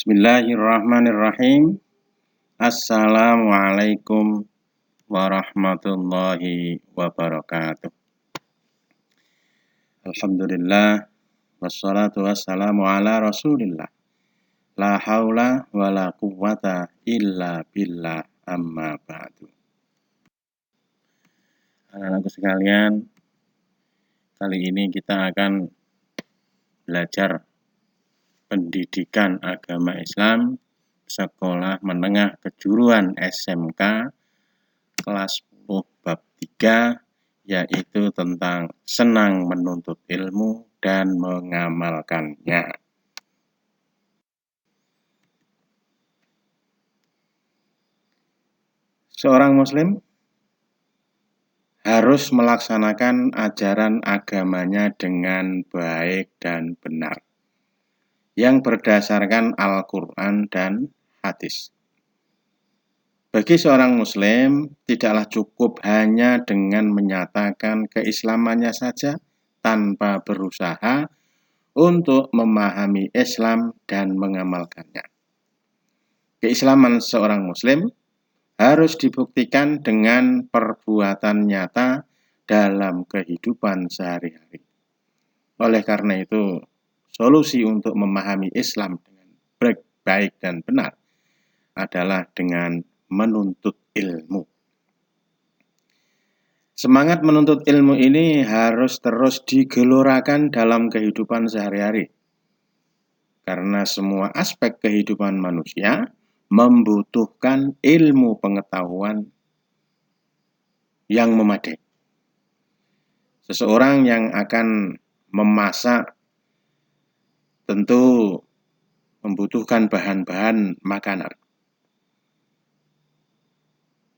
Bismillahirrahmanirrahim. Assalamualaikum warahmatullahi wabarakatuh. Alhamdulillah wassalatu wassalamu ala Rasulillah. La haula wala quwwata illa billah amma ba'du. Anak-anakku sekalian, kali ini kita akan belajar pendidikan agama Islam sekolah menengah kejuruan SMK kelas 10 bab 3, yaitu tentang senang menuntut ilmu dan mengamalkannya. Seorang muslim harus melaksanakan ajaran agamanya dengan baik dan benar, yang berdasarkan Al-Quran dan hadis. Bagi seorang muslim, tidaklah cukup hanya dengan menyatakan keislamannya saja tanpa berusaha untuk memahami Islam dan mengamalkannya. Keislaman seorang muslim harus dibuktikan dengan perbuatan nyata dalam kehidupan sehari-hari. Oleh karena itu, solusi untuk memahami Islam dengan baik dan benar adalah dengan menuntut ilmu. Semangat menuntut ilmu ini harus terus digelorakan dalam kehidupan sehari-hari, karena semua aspek kehidupan manusia membutuhkan ilmu pengetahuan yang memadai. Seseorang yang akan memasak tentu membutuhkan bahan-bahan makanan.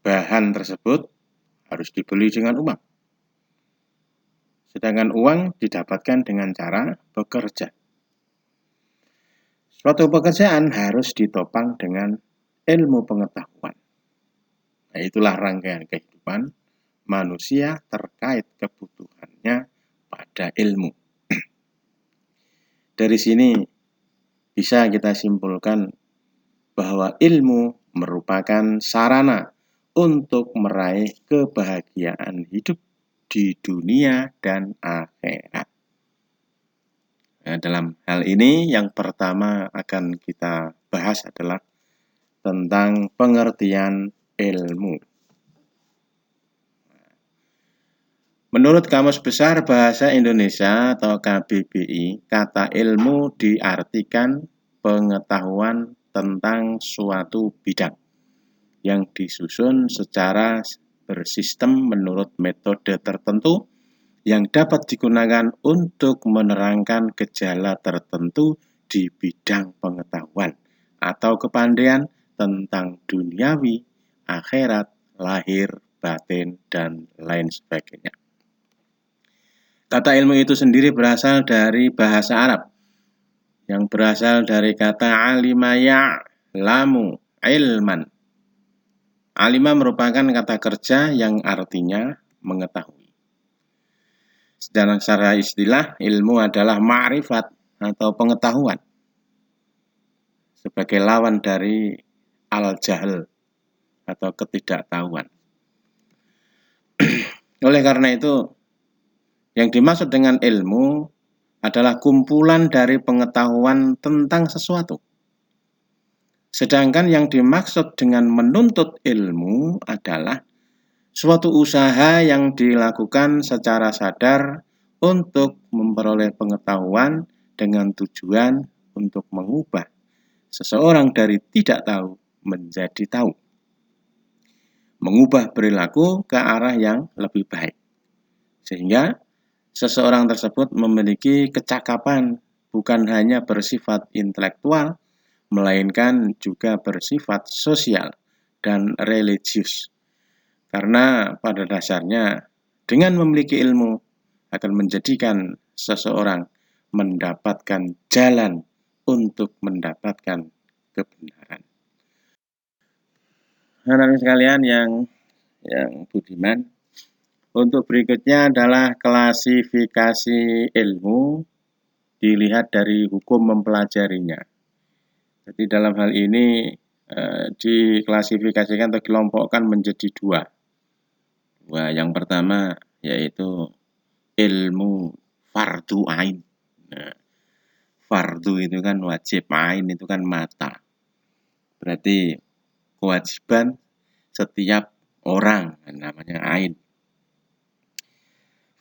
Bahan tersebut harus dibeli dengan uang. Sedangkan uang didapatkan dengan cara bekerja. Suatu pekerjaan harus ditopang dengan ilmu pengetahuan. Nah, itulah rangkaian kehidupan manusia terkait kebutuhannya pada ilmu. Dari sini bisa kita simpulkan bahwa ilmu merupakan sarana untuk meraih kebahagiaan hidup di dunia dan akhirat. Nah, dalam hal ini yang pertama akan kita bahas adalah tentang pengertian ilmu. Menurut Kamus Besar Bahasa Indonesia atau KBBI, kata ilmu diartikan pengetahuan tentang suatu bidang yang disusun secara bersistem menurut metode tertentu yang dapat digunakan untuk menerangkan gejala tertentu di bidang pengetahuan atau kepandaian tentang duniawi, akhirat, lahir, batin, dan lain sebagainya. Kata ilmu itu sendiri berasal dari bahasa Arab yang berasal dari kata alima ya'lamu ilman. Alima merupakan kata kerja yang artinya mengetahui. Sedangkan secara istilah, ilmu adalah ma'rifat atau pengetahuan sebagai lawan dari al-jahl atau ketidaktahuan. Oleh karena itu, yang dimaksud dengan ilmu adalah kumpulan dari pengetahuan tentang sesuatu. Sedangkan yang dimaksud dengan menuntut ilmu adalah suatu usaha yang dilakukan secara sadar untuk memperoleh pengetahuan dengan tujuan untuk mengubah seseorang dari tidak tahu menjadi tahu. Mengubah perilaku ke arah yang lebih baik. Sehingga seseorang tersebut memiliki kecakapan bukan hanya bersifat intelektual, melainkan juga bersifat sosial dan religius. Karena pada dasarnya dengan memiliki ilmu akan menjadikan seseorang mendapatkan jalan untuk mendapatkan kebenaran. Anak-anak sekalian yang budiman, untuk berikutnya adalah klasifikasi ilmu dilihat dari hukum mempelajarinya. Jadi dalam hal ini diklasifikasikan atau dikelompokkan menjadi dua. Yang pertama yaitu ilmu fardu ain. Nah, fardu itu kan wajib, ain itu kan mata. Berarti kewajiban setiap orang, namanya ain.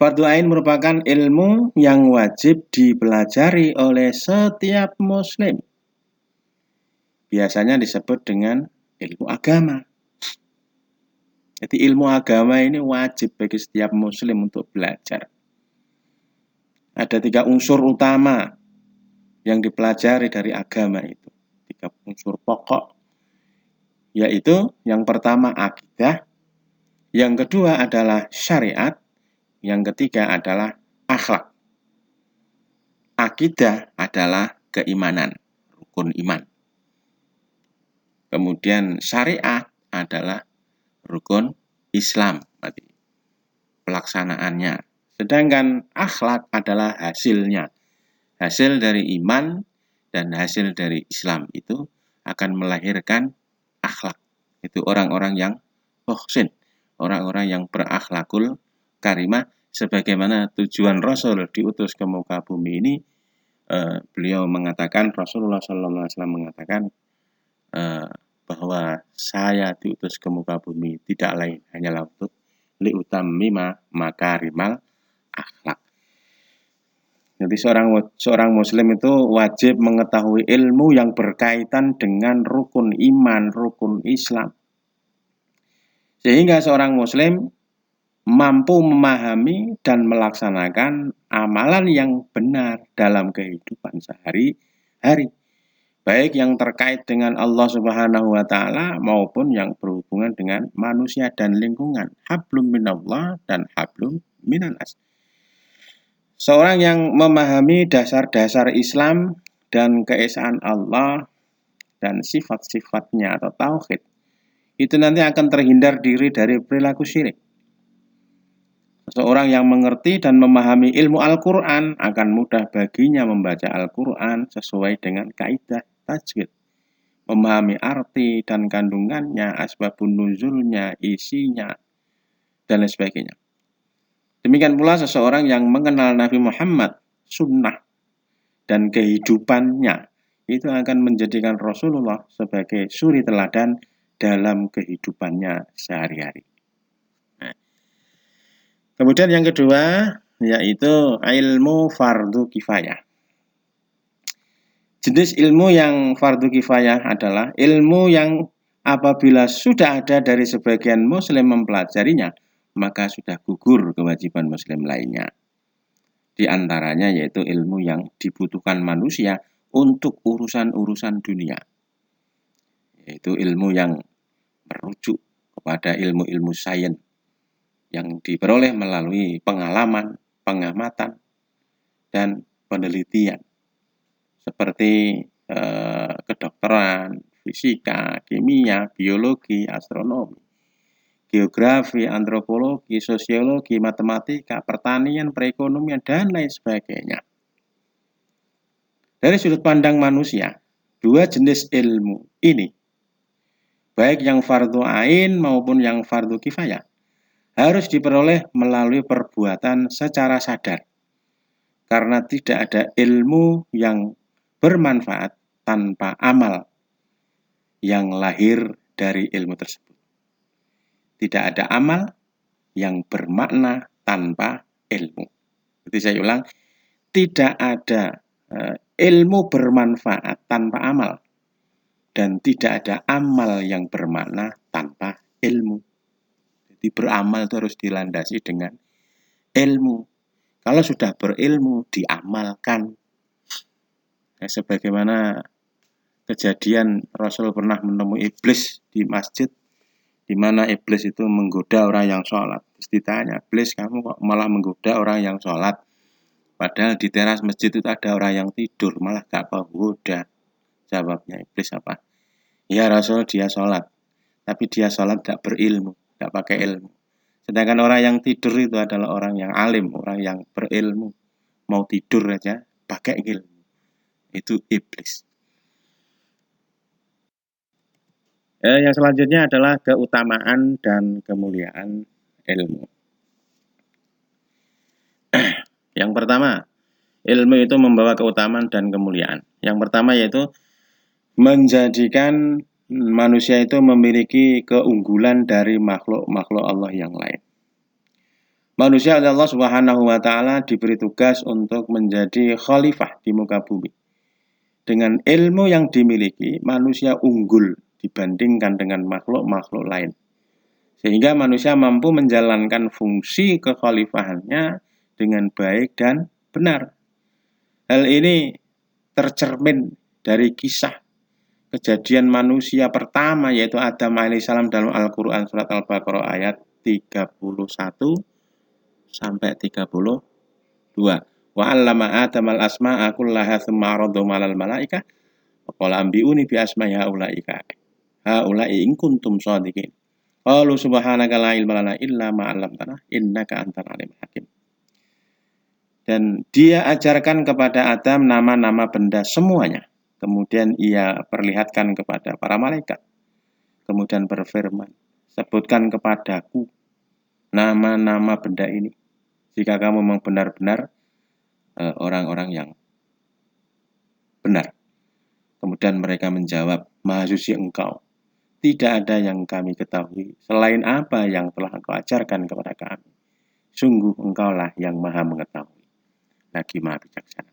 Fardu ain merupakan ilmu yang wajib dipelajari oleh setiap muslim. Biasanya disebut dengan ilmu agama. Jadi ilmu agama ini wajib bagi setiap muslim untuk belajar. Ada 3 unsur utama yang dipelajari dari agama itu. 3 unsur pokok. Yaitu yang pertama akidah, yang kedua adalah syariat, yang ketiga adalah akhlak. Akidah adalah keimanan, rukun iman. Kemudian syariat adalah rukun Islam, berarti pelaksanaannya. Sedangkan akhlak adalah hasilnya. Hasil dari iman dan hasil dari Islam itu akan melahirkan akhlak. Itu orang-orang yang muhsin, orang-orang yang berakhlakul karimah, sebagaimana tujuan Rasul diutus ke muka bumi ini. Beliau mengatakan, Rasulullah SAW mengatakan bahwa saya diutus ke muka bumi tidak lain hanyalah untuk liutammima makarimal akhlak. Jadi seorang muslim itu wajib mengetahui ilmu yang berkaitan dengan rukun iman, rukun Islam. Sehingga seorang muslim mampu memahami dan melaksanakan amalan yang benar dalam kehidupan sehari-hari. Baik yang terkait dengan Allah Subhanahu wa Ta'ala maupun yang berhubungan dengan manusia dan lingkungan. Hablum minallah dan hablum minanas. Seorang yang memahami dasar-dasar Islam dan keesaan Allah dan sifat-sifatnya atau tauhid, itu nanti akan terhindar diri dari perilaku syirik. Seorang yang mengerti dan memahami ilmu Al-Quran akan mudah baginya membaca Al-Quran sesuai dengan kaidah tajwid, memahami arti dan kandungannya, asbabun nuzulnya, isinya, dan lain sebagainya. Demikian pula seseorang yang mengenal Nabi Muhammad, sunnah, dan kehidupannya, itu akan menjadikan Rasulullah sebagai suri teladan dalam kehidupannya sehari-hari. Nah, kemudian yang kedua, yaitu ilmu fardu kifayah. Jenis ilmu yang fardu kifayah adalah ilmu yang apabila sudah ada dari sebagian muslim mempelajarinya, maka sudah gugur kewajiban muslim lainnya. Di antaranya yaitu ilmu yang dibutuhkan manusia untuk urusan-urusan dunia. Yaitu ilmu yang merujuk kepada ilmu-ilmu sains yang diperoleh melalui pengalaman, pengamatan, dan penelitian. Seperti kedokteran, fisika, kimia, biologi, astronomi, geografi, antropologi, sosiologi, matematika, pertanian, perekonomian, dan lain sebagainya. Dari sudut pandang manusia, dua jenis ilmu ini, baik yang fardu ain maupun yang fardu kifayah, harus diperoleh melalui perbuatan secara sadar. Karena tidak ada ilmu yang bermanfaat tanpa amal yang lahir dari ilmu tersebut. Tidak ada amal yang bermakna tanpa ilmu. Jadi saya ulang, tidak ada ilmu bermanfaat tanpa amal, dan tidak ada amal yang bermakna tanpa ilmu. Jadi beramal itu harus dilandasi dengan ilmu. Kalau sudah berilmu, diamalkan. Sebagaimana kejadian Rasul pernah menemui iblis di masjid, di mana iblis itu menggoda orang yang sholat. Terus ditanya, iblis kamu kok malah menggoda orang yang sholat? Padahal di teras masjid itu ada orang yang tidur, malah gak menggoda. Jawabnya iblis apa? Ya Rasul, dia sholat, tapi dia sholat gak berilmu, gak pakai ilmu. Sedangkan orang yang tidur itu adalah orang yang alim, orang yang berilmu. Mau tidur aja pakai ilmu. Itu iblis. Yang selanjutnya adalah keutamaan dan kemuliaan ilmu. Yang pertama, ilmu itu membawa keutamaan dan kemuliaan. Yang pertama yaitu menjadikan manusia itu memiliki keunggulan dari makhluk-makhluk Allah yang lain. Manusia oleh Allah Subhanahu wa taala diberi tugas untuk menjadi khalifah di muka bumi. Dengan ilmu yang dimiliki, manusia unggul dibandingkan dengan makhluk-makhluk lain. Sehingga manusia mampu menjalankan fungsi kekhalifahannya dengan baik dan benar. Hal ini tercermin dari kisah kejadian manusia pertama yaitu Adam alaihissalam dalam Al-Quran surat Al-Baqarah ayat 31 sampai 32. Wa 'allama Adam al-asma'a kullaha tsumma 'aradahum 'alal malaikah wa qala anbi'uni bi asma'i haula'i in kuntum shadiqin. Qalu subhanaka la ilma lana illa ma 'allamtana innaka antal alimul hakim. Dan dia ajarkan kepada Adam nama-nama benda semuanya. Kemudian ia perlihatkan kepada para malaikat. Kemudian berfirman, sebutkan kepadaku nama-nama benda ini. Jika kamu memang benar-benar orang-orang yang benar. Kemudian mereka menjawab, Maha Suci Engkau. Tidak ada yang kami ketahui selain apa yang telah Engkau ajarkan kepada kami. Sungguh Engkaulah yang Maha mengetahui. Lagi Maha bijaksana.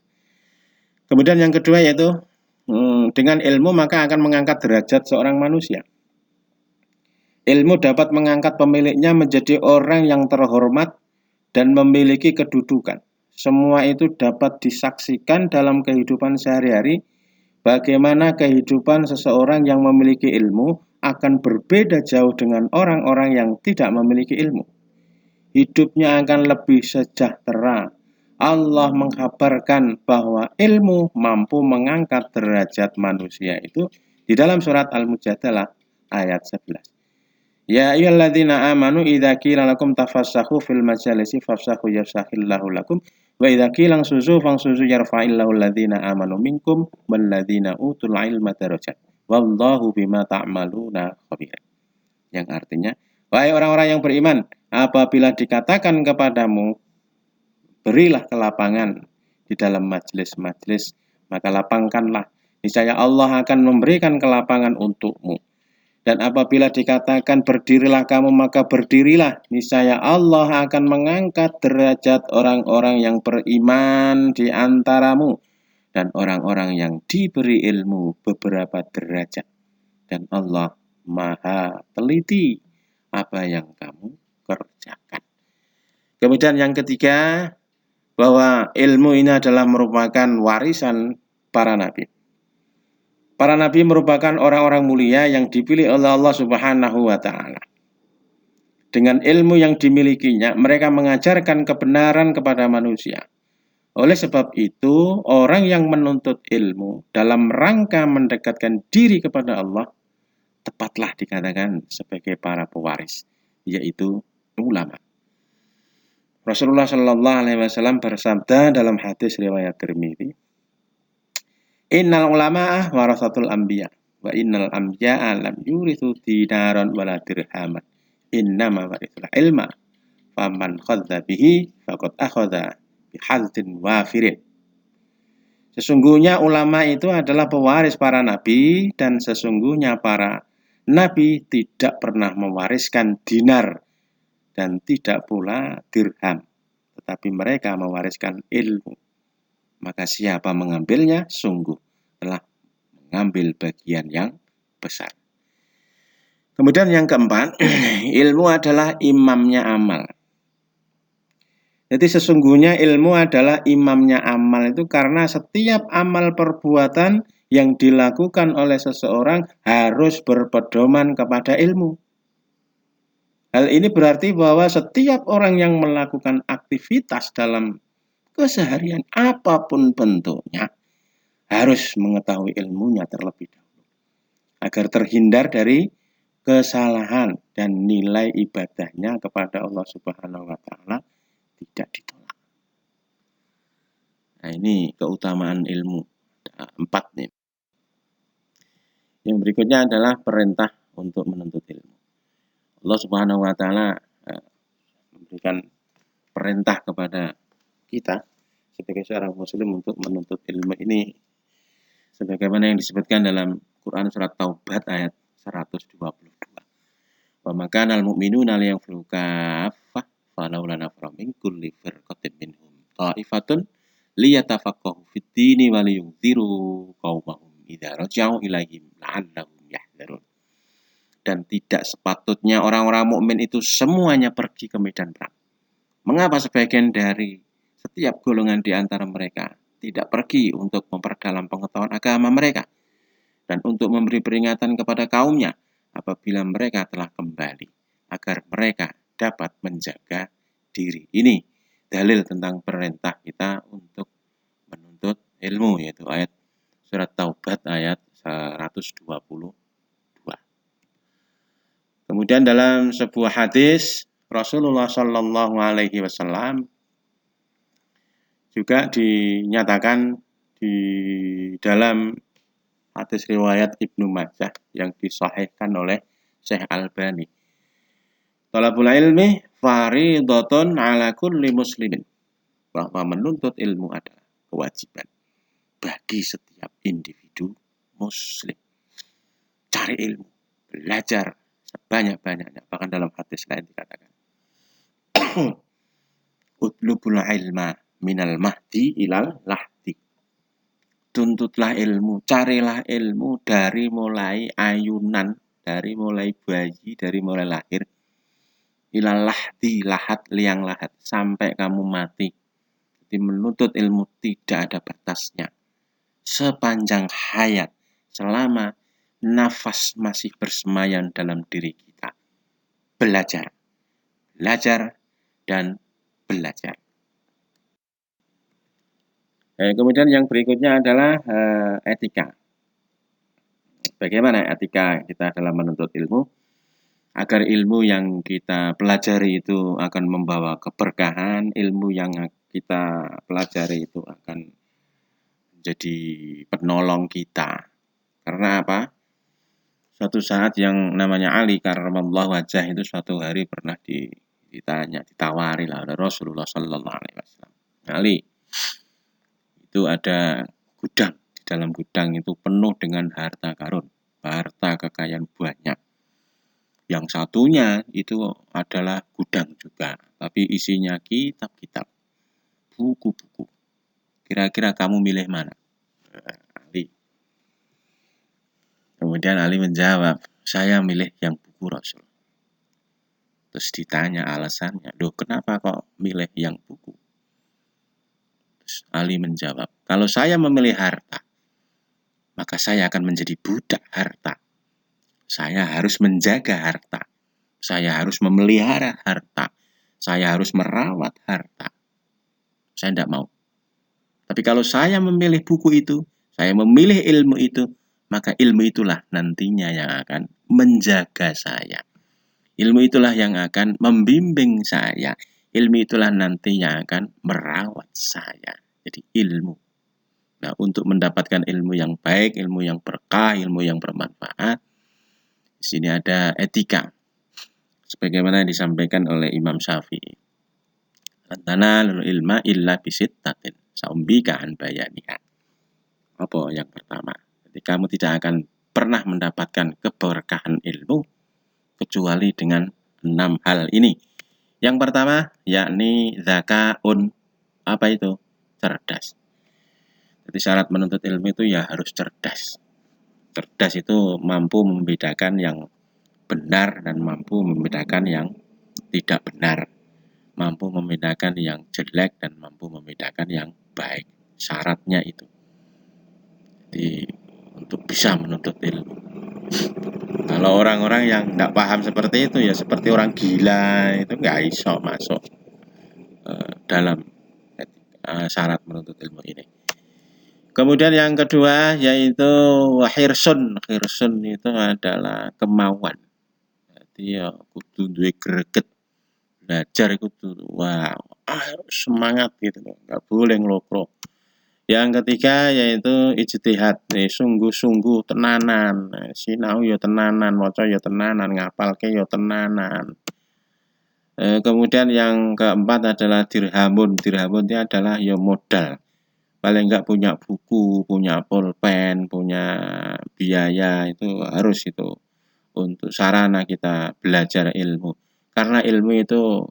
Kemudian yang kedua yaitu dengan ilmu maka akan mengangkat derajat seorang manusia. Ilmu dapat mengangkat pemiliknya menjadi orang yang terhormat dan memiliki kedudukan. Semua itu dapat disaksikan dalam kehidupan sehari-hari. Bagaimana kehidupan seseorang yang memiliki ilmu akan berbeda jauh dengan orang-orang yang tidak memiliki ilmu. Hidupnya akan lebih sejahtera. Allah mengkabarkan bahwa ilmu mampu mengangkat derajat manusia itu di dalam surat Al-Mujadalah ayat 11. Ya ayyuhalladzina amanu idza qila lakum tafassahu fil majalisi fafsahu yafsahillahu lakum wa idza qila suzu fangsuzu yarfa'illahu alladzina amanu minkum walladzina utul ilma darajat wallahu bima ta'maluna khabir. Yang artinya, wahai orang-orang yang beriman, apabila dikatakan kepadamu berilah kelapangan di dalam majelis-majelis, maka lapangkanlah. Niscaya Allah akan memberikan kelapangan untukmu. Dan apabila dikatakan berdirilah kamu, maka berdirilah. Niscaya Allah akan mengangkat derajat orang-orang yang beriman di antaramu. Dan orang-orang yang diberi ilmu beberapa derajat. Dan Allah Maha teliti apa yang kamu kerjakan. Kemudian yang ketiga, bahwa ilmu ini adalah merupakan warisan para nabi. Para nabi merupakan orang-orang mulia yang dipilih oleh Allah Subhanahu wa taala. Dengan ilmu yang dimilikinya, mereka mengajarkan kebenaran kepada manusia. Oleh sebab itu, orang yang menuntut ilmu dalam rangka mendekatkan diri kepada Allah, tepatlah dikatakan sebagai para pewaris, yaitu ulama. Rasulullah Shallallahu Alaihi Wasallam bersabda dalam hadis riwayat Tirmidzi, Innal ulama'ah warasatul anbiya wa innal anbiya'a lam yurithu dinaran wala dirhaman innama warithul ilma faman khadza bihi faqad akhadha bihadzin wafirin. Sesungguhnya ulama itu adalah pewaris para nabi dan sesungguhnya para nabi tidak pernah mewariskan dinar dan tidak pula dirham, tetapi mereka mewariskan ilmu. Maka siapa mengambilnya, sungguh telah mengambil bagian yang besar. Kemudian yang keempat, ilmu adalah imamnya amal. Jadi sesungguhnya ilmu adalah imamnya amal itu karena setiap amal perbuatan yang dilakukan oleh seseorang harus berpedoman kepada ilmu. Hal ini berarti bahwa setiap orang yang melakukan aktivitas dalam keseharian apapun bentuknya harus mengetahui ilmunya terlebih dahulu agar terhindar dari kesalahan dan nilai ibadahnya kepada Allah Subhanahu wa taala tidak ditolak. Nah, ini keutamaan ilmu. Ada 4 nih. Yang berikutnya adalah perintah untuk menuntut ilmu. Allah Subhanahu wa taala memberikan perintah kepada kita sebagai seorang muslim untuk menuntut ilmu ini sebagaimana yang disebutkan dalam Quran surat Taubat ayat 122. Wa makana al-mu'minuna liyanfiru kaffah falaula nafara min kulli firqatin minhum ta'ifatun liyatafaqahu fid dini wa liyunziru qaumahum idza raja'u ilaihim la'allahum yahdharun. Dan tidak sepatutnya orang-orang mukmin itu semuanya pergi ke medan perang. Mengapa sebagian dari setiap golongan di antara mereka tidak pergi untuk memperdalam pengetahuan agama mereka dan untuk memberi peringatan kepada kaumnya apabila mereka telah kembali agar mereka dapat menjaga diri. Ini dalil tentang perintah kita untuk menuntut ilmu, yaitu ayat surat Taubat ayat 122. Kemudian dalam sebuah hadis Rasulullah Shallallahu Alaihi Wasallam juga dinyatakan di dalam hadis riwayat Ibnu Majah yang disahihkan oleh Syekh Albani. Talabul ilmi faridatun ala kulli muslimin, bahwa menuntut ilmu adalah kewajiban bagi setiap individu muslim. Cari ilmu, belajar sebanyak-banyaknya. Bahkan dalam hadis lain dikatakan utlubul ilma minal mahdi ilal lahdi. Tuntutlah ilmu, carilah ilmu dari mulai ayunan, dari mulai bayi, dari mulai lahir, ilal lahdi, lahat, liang lahat, sampai kamu mati. Jadi menuntut ilmu tidak ada batasnya. Sepanjang hayat, selama nafas masih bersemayam dalam diri kita. Belajar, belajar, dan belajar. Kemudian yang berikutnya adalah etika. Bagaimana etika kita dalam menuntut ilmu? Agar ilmu yang kita pelajari itu akan membawa keberkahan, ilmu yang kita pelajari itu akan menjadi penolong kita. Karena apa? Suatu saat yang namanya Ali karramallahu wajhah itu suatu hari pernah ditawari lah oleh Rasulullah Sallallahu Alaihi Wasallam. Ali, itu ada gudang, di dalam gudang itu penuh dengan harta karun, harta kekayaan banyak. Yang satunya itu adalah gudang juga, tapi isinya kitab-kitab, buku-buku. Kira-kira kamu milih mana? Ali. Kemudian Ali menjawab, saya milih yang buku Rasul. Terus ditanya alasannya, loh kenapa kok milih yang buku? Terus Ali menjawab, kalau saya memilih harta, maka saya akan menjadi budak harta. Saya harus menjaga harta. Saya harus memelihara harta. Saya harus merawat harta. Saya tidak mau. Tapi kalau saya memilih buku itu, saya memilih ilmu itu, maka ilmu itulah nantinya yang akan menjaga saya. Ilmu itulah yang akan membimbing saya. Ilmu itulah nantinya akan merawat saya. Jadi ilmu. Nah, untuk mendapatkan ilmu yang baik, ilmu yang berkah, ilmu yang bermanfaat, di sini ada etika. Sebagaimana disampaikan oleh Imam Syafi'i. Tanalul ilma illa bisittatin saumbika an bayaniha. Apa yang pertama? Jadi kamu tidak akan pernah mendapatkan keberkahan ilmu kecuali dengan 6 hal ini. Yang pertama yakni zakaun. Apa itu? Cerdas. Jadi syarat menuntut ilmu itu ya harus cerdas. Cerdas itu mampu membedakan yang benar dan mampu membedakan yang tidak benar. Mampu membedakan yang jelek dan mampu membedakan yang baik. Syaratnya itu. Jadi untuk bisa menuntut ilmu. Kalau orang-orang yang tidak paham seperti itu ya seperti orang gila, itu nggak iso masuk dalam syarat menuntut ilmu ini. Kemudian yang kedua yaitu hirsun. Hirsun itu adalah kemauan. Jadi ya kudu duwe greget. Belajar itu wow, semangat gitu loh. Nggak boleh ngelopro. Yang ketiga yaitu ijtihad, sungguh-sungguh tenanan, sinau ya tenanan, maca ya tenanan, ngapalke ya tenanan. Kemudian yang keempat adalah dirhamun. Dirhamun itu adalah ya modal. Paling enggak punya buku, punya pulpen, punya biaya, itu harus itu untuk sarana kita belajar ilmu. Karena ilmu itu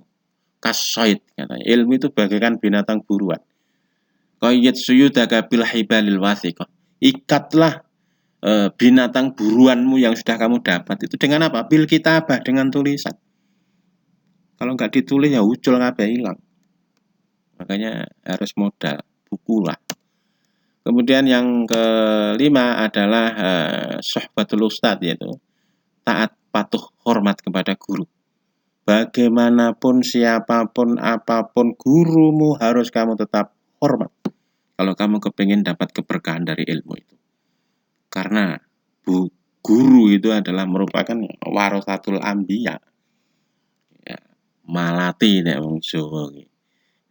kasoid katanya. Ilmu itu bagaikan binatang buruan. Qayyid suyudaka bil hibalil wathiqah. Ikatlah binatang buruanmu yang sudah kamu dapat itu dengan apa? Bil kitabah, dengan tulisan. Kalau nggak ditulis ya ucul kabeh hilang. Makanya harus modal, buku lah. Kemudian yang kelima adalah sohbatul ustadz, yaitu taat, patuh, hormat kepada guru. Bagaimanapun, siapapun, apapun gurumu harus kamu tetap hormat. Kalau kamu kepingin dapat keberkahan dari ilmu itu. Karena guru itu adalah merupakan warasatul anbiya. Ya, malati nek wong Jawa.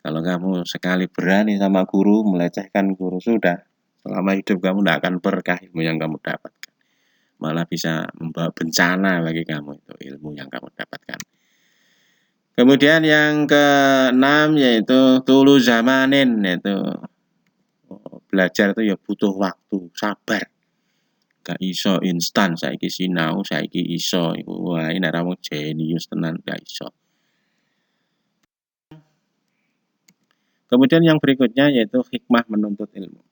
Kalau kamu sekali berani sama guru, melecehkan guru, sudah. Selama hidup kamu tidak akan berkah ilmu yang kamu dapatkan. Malah bisa membawa bencana bagi kamu itu ilmu yang kamu dapatkan. Kemudian yang keenam yaitu tulu zamanin, yaitu belajar itu ya butuh waktu, sabar. Gak iso instan, saiki sinau, saiki iso. Wah, ini ramu jenius tenan, gak iso. Kemudian yang berikutnya yaitu hikmah menuntut ilmu.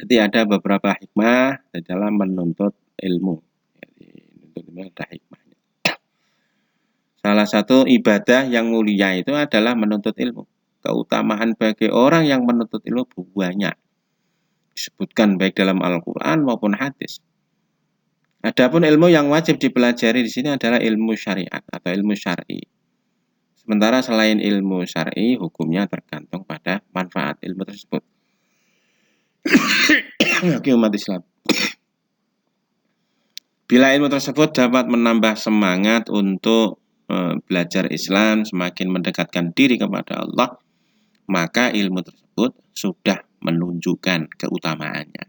Jadi ada beberapa hikmah dalam menuntut ilmu. Jadi menuntut ilmu ada hikmahnya. Salah satu ibadah yang mulia itu adalah menuntut ilmu. Keutamaan bagi orang yang menuntut ilmu banyak. Disebutkan baik dalam Al-Quran maupun hadis. Adapun ilmu yang wajib dipelajari di sini adalah ilmu syariat atau ilmu syar'i. Sementara selain ilmu syar'i, hukumnya tergantung pada manfaat ilmu tersebut. Bagi umat Islam. Bila ilmu tersebut dapat menambah semangat untuk belajar Islam, semakin mendekatkan diri kepada Allah, maka ilmu tersebut sudah menunjukkan keutamaannya.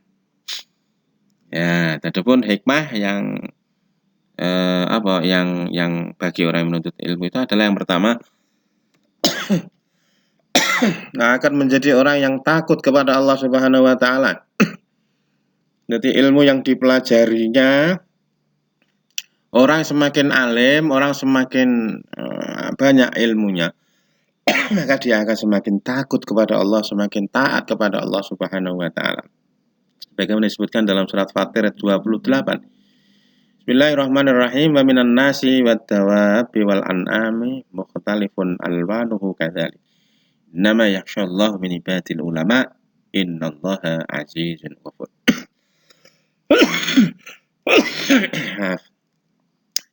Ya, adapun hikmah yang yang bagi orang yang menuntut ilmu itu adalah yang pertama, akan menjadi orang yang takut kepada Allah Subhanahu wa taala. Jadi ilmu yang dipelajarinya, orang semakin alim, orang semakin banyak ilmunya, maka dia akan semakin takut kepada Allah, semakin taat kepada Allah Subhanahu wa taala. Bagaimana disebutkan dalam surat Fatir 28. Bismillahirrahmanirrahim. Wa minan nasi wad dawabi wal an'ami mukhtalifun alwanuhu kadzalik. Nama yakhsyallahu min ibadil ulama. Innallaha azizun ghafur.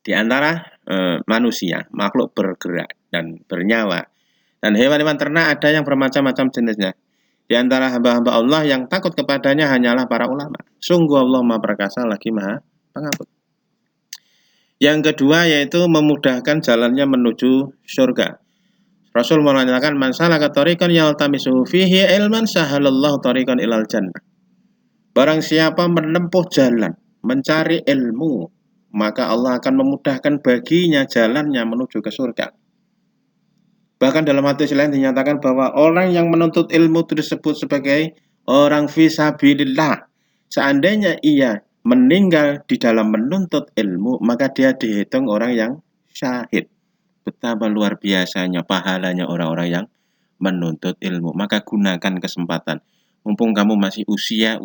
Di antara manusia, makhluk bergerak dan bernyawa, dan hewan-hewan ternak ada yang bermacam-macam jenisnya. Di antara hamba-hamba Allah yang takut kepadanya hanyalah para ulama. Sungguh Allah Maha Perkasa lagi Maha Pengampun. Yang kedua yaitu memudahkan jalannya menuju surga. Rasul mengatakan, man salaka tariqan yaltamisu fihi ilman sahalallahu tariqan ilal jannah. Barang siapa menempuh jalan mencari ilmu, maka Allah akan memudahkan baginya jalannya menuju ke surga. Bahkan dalam hadis lain dinyatakan bahwa orang yang menuntut ilmu itu disebut sebagai orang fisabilillah. Seandainya ia meninggal di dalam menuntut ilmu, maka dia dihitung orang yang syahid. Betapa luar biasanya pahalanya orang-orang yang menuntut ilmu. Maka gunakan kesempatan. Mumpung kamu masih usia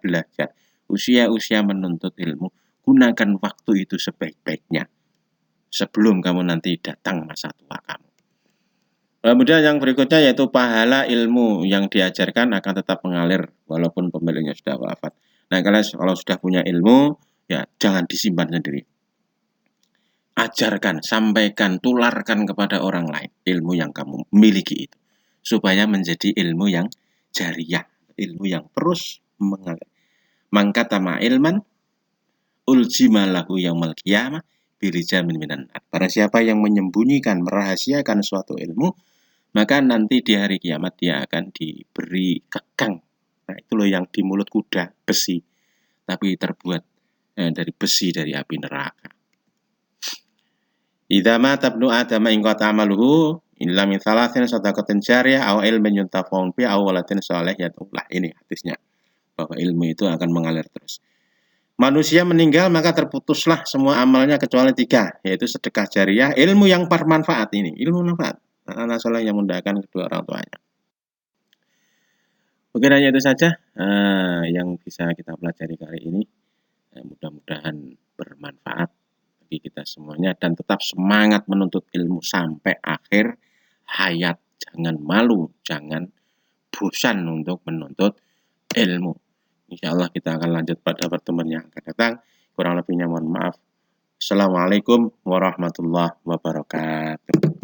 belajar, usia menuntut ilmu, gunakan waktu itu sebaik-baiknya sebelum kamu nanti datang masa tua kamu. Kemudian yang berikutnya yaitu pahala ilmu yang diajarkan akan tetap mengalir walaupun pemiliknya sudah wafat. Nah, kalau sudah punya ilmu, ya jangan disimpan sendiri. Ajarkan, sampaikan, tularkan kepada orang lain ilmu yang kamu miliki itu. Supaya menjadi ilmu yang jariyah, ilmu yang terus mengalir. Mangkatama ilman, uljimalahu yaumal qiyamah, birijamin minan nar. Para siapa yang menyembunyikan, merahasiakan suatu ilmu, maka nanti di hari kiamat dia akan diberi kekang. Nah, itu loh yang di mulut kuda, besi, tapi terbuat dari besi dari api neraka. Idza mata ibnu Adam in qata amaluhu illa min thalathin shadaqatin jariyah aw ilmin yuntafa'un bi aw waladin shalih yad'ulah. Ini hadisnya, bahwa ilmu itu akan mengalir terus. Manusia meninggal maka terputuslah semua amalnya kecuali 3, yaitu sedekah jariyah, ilmu yang bermanfaat ini, ilmu manfaat, anak soleh yang mendahkan kedua orang tuanya. Mungkin hanya itu saja yang bisa kita pelajari kali ini. Mudah-mudahan bermanfaat bagi kita semuanya dan tetap semangat menuntut ilmu sampai akhir hayat. Jangan malu, jangan bosan untuk menuntut ilmu. Insya Allah kita akan lanjut pada pertemuan yang akan datang. Kurang lebihnya mohon maaf. Assalamualaikum warahmatullahi wabarakatuh.